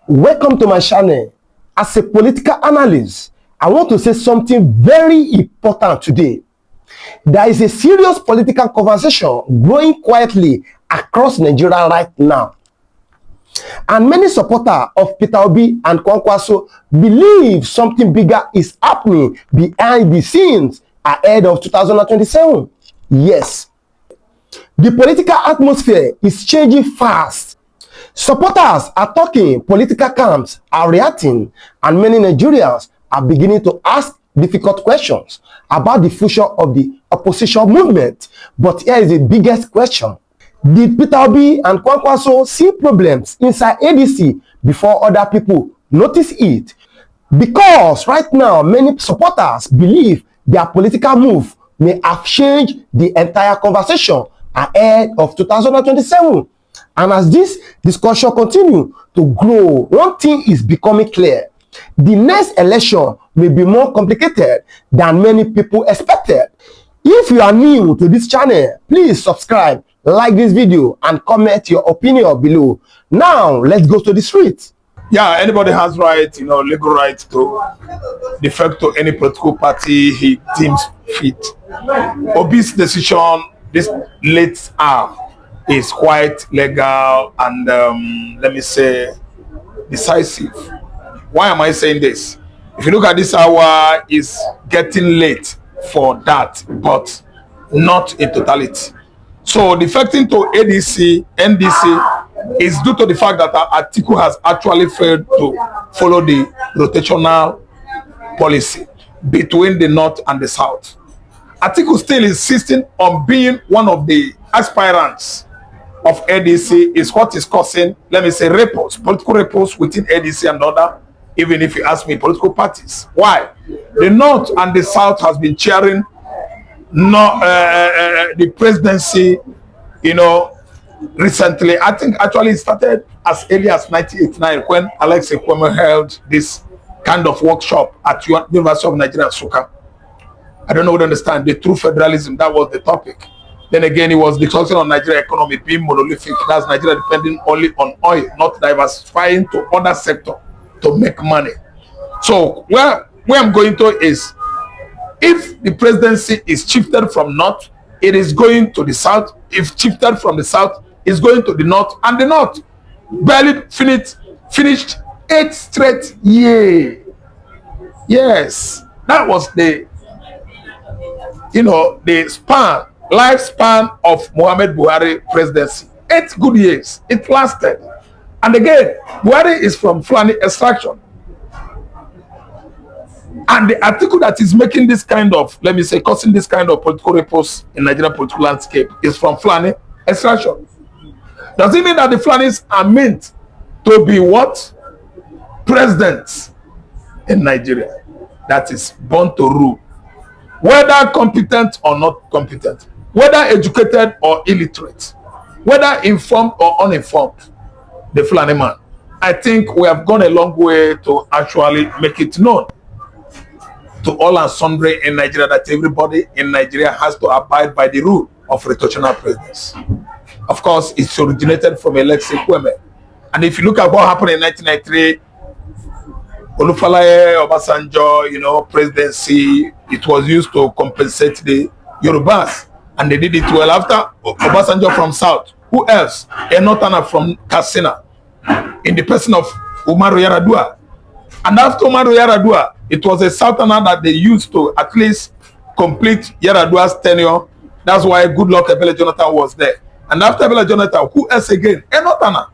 Welcome to my channel. As a political analyst, I want to say something very important today. There is a serious political conversation growing quietly across Nigeria right now. And many supporters of Peter Obi and Kwankwaso believe something bigger is happening behind the scenes ahead of 2027. Yes, the political atmosphere is changing fast. Supporters are talking, political camps are reacting, and many Nigerians are beginning to ask difficult questions about the future of the opposition movement. But here is the biggest question. Did Peter Obi and Kwankwaso see problems inside ADC before other people notice it? Because right now, many supporters believe their political move may have changed the entire conversation ahead of 2027. And as this discussion continues to grow, one thing is becoming clear. The next election may be more complicated than many people expected. If you are new to this channel, please subscribe, like this video, and comment your opinion below. Now, let's go to the street. Yeah, anybody has right, legal right to defect to any political party he deems fit. Obi's decision this late hour is quite legal and let me say decisive. Why am I saying this? If you look at this hour, it's getting late for that, but not in totality. So defecting to ADC, NDC is due to the fact that Atiku has actually failed to follow the rotational policy between the north and the south. Atiku still insisting on being one of the aspirants of ADC is what is causing, let me say, political repos within ADC and other, even if you ask me, political parties. Why? The North and the South has been cheering the presidency, recently. I think actually it started as early as 1989 when Alex Ekweme held this kind of workshop at University of Nigeria, Nsukka. I don't know what to understand. The true federalism, that was the topic. Then again, it was discussing on Nigeria economy being monolithic. That's Nigeria depending only on oil, not diversifying to other sector to make money. So where I'm going to is, if the presidency is shifted from north, it is going to the south. If shifted from the south, it's going to the north. And the north barely finished 8 straight years. Yes, that was the lifespan of Muhammad Buhari presidency. 8 good years it lasted. And again, Buhari is from Fulani extraction, and the article that is making this kind of, let me say, causing this kind of political repose in Nigerian political landscape is from Fulani extraction. Does it mean that the Fulanis are meant to be what? Presidents in Nigeria, that is born to rule, whether competent or not competent, whether educated or illiterate, whether informed or uninformed, the Fulani man. I think we have gone a long way to actually make it known to all and sundry in Nigeria that everybody in Nigeria has to abide by the rule of rotational presidents. Of course, it's originated from Alex Ekweme. And if you look at what happened in 1993, Olufalaye Obasanjo, presidency, it was used to compensate the Yorubas, and they did it well. After Obasanjo from South, who else? A Northerner from Katsina, in the person of Umaru Yar'Adua. And after Umaru Yar'Adua, it was a Southerner that they used to at least complete Yar'Adua's tenure. That's why Goodluck Ebele Jonathan was there. And after Ebele Jonathan, who else again? A Northerner.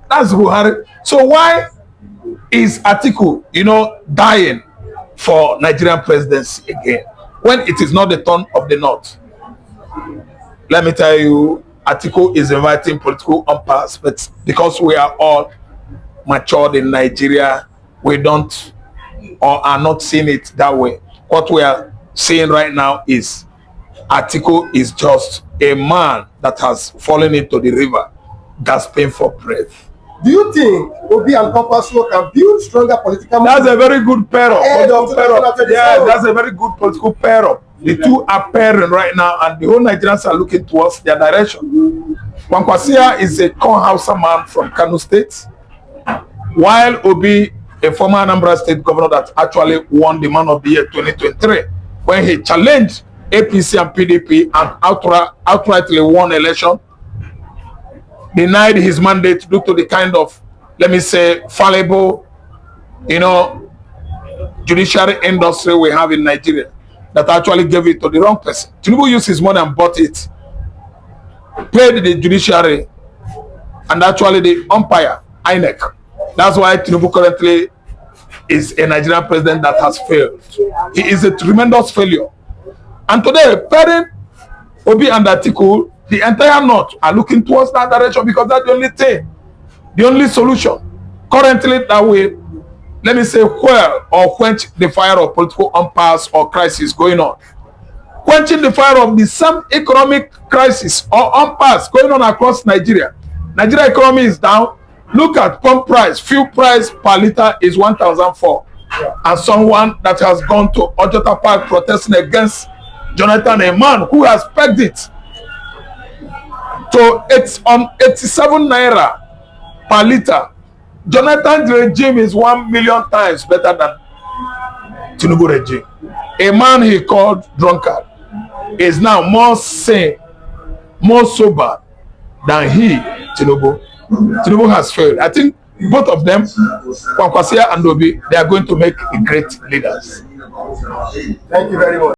That's Buhari. So why is Atiku, dying for Nigerian presidency again, when it is not the turn of the North? Let me tell you, Atiku is inviting political umpires, but because we are all matured in Nigeria, we don't or are not seeing it that way. What we are seeing right now is Atiku is just a man that has fallen into the river, gasping for breath. Do you think Obi and Kwankwaso can build stronger political movement? That's a very good pair-up. Yeah, that's a very good political pair-up. The two are pairing right now, and the whole Nigerians are looking towards their direction. Kwankwaso is a Kon Hausa man from Kano State. while Obi, a former Anambra State governor that actually won the Man of the Year 2023, when he challenged APC and PDP and outrightly won election, denied his mandate due to the kind of, let me say, fallible, judiciary industry we have in Nigeria that actually gave it to the wrong person. Tinubu used his money and bought it, paid the judiciary and actually the umpire, INEC. That's why Tinubu currently is a Nigerian president that has failed. He is a tremendous failure. And today, pairing Obi and Atiku, the entire North are looking towards that direction because that's the only thing, the only solution currently that will, let me say, quell or quench the fire of political impasse or crisis going on. Quenching the fire of the same economic crisis or impasse going on across Nigeria. Nigeria economy is down. Look at pump price. Fuel price per liter is 1,004. And someone that has gone to Ojota Park protesting against Jonathan, a man who has pegged it to it's on 87 naira per liter. Jonathan's regime is 1 million times better than Tinubu regime. A man he called drunkard is now more sane, more sober than he, Tinubu. Tinubu has failed. I think both of them, Kwankwaso and Obi, they are going to make great leaders. Thank you very much.